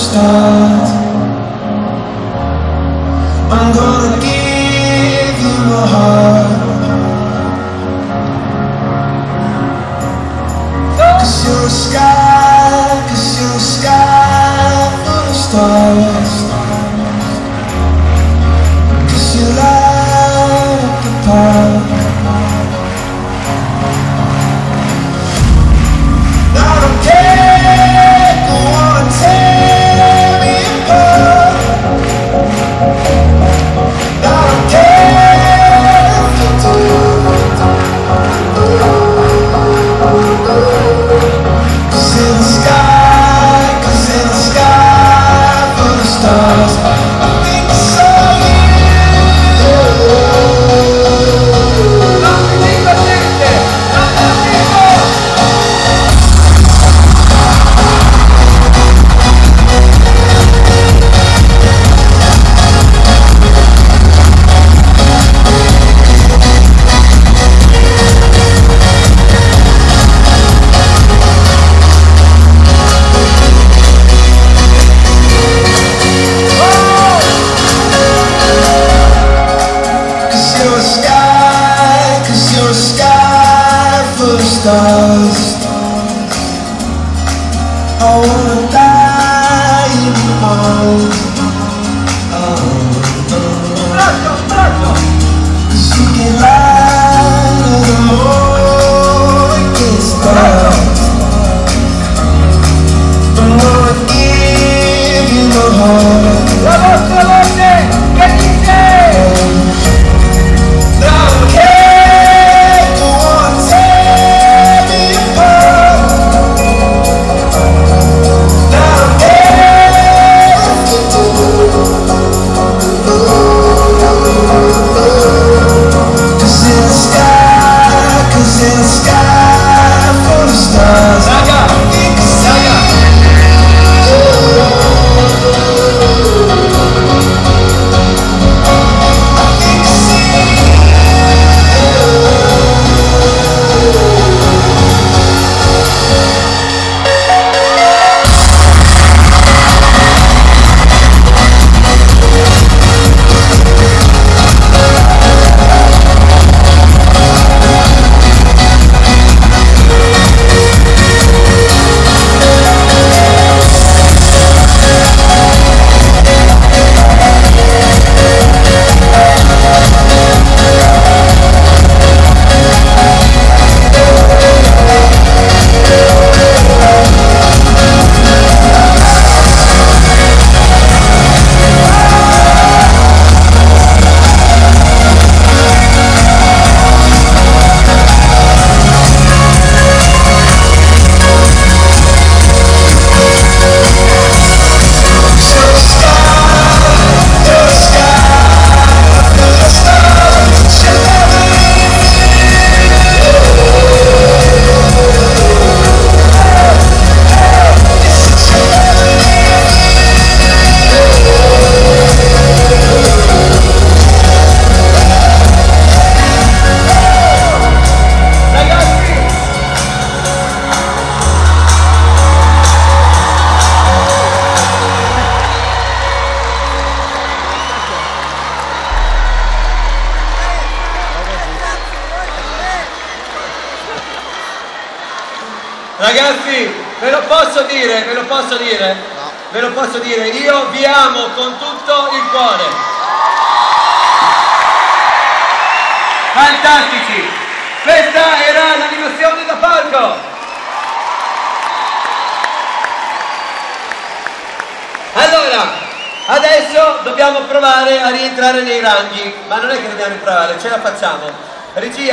stars. I'm gonna give you my heart, 'cause you're a sky full of stars. 'Cause you light up the path. I don't care, go on and tear me apart. I don't care if you do. 'Cause in the sky full of stars, I think I saw you. Stars. I wanna die in your arms. 'Cause you can light the more it gets dark. I'm gonna give you my heart. La voce, che dice? Ragazzi, ve lo posso dire? No. Ve lo posso dire, io vi amo con tutto il cuore. Fantastici! Questa era l'animazione da palco. Allora, adesso dobbiamo provare a rientrare nei ranghi, ma non è che dobbiamo provare, ce la facciamo. Regia.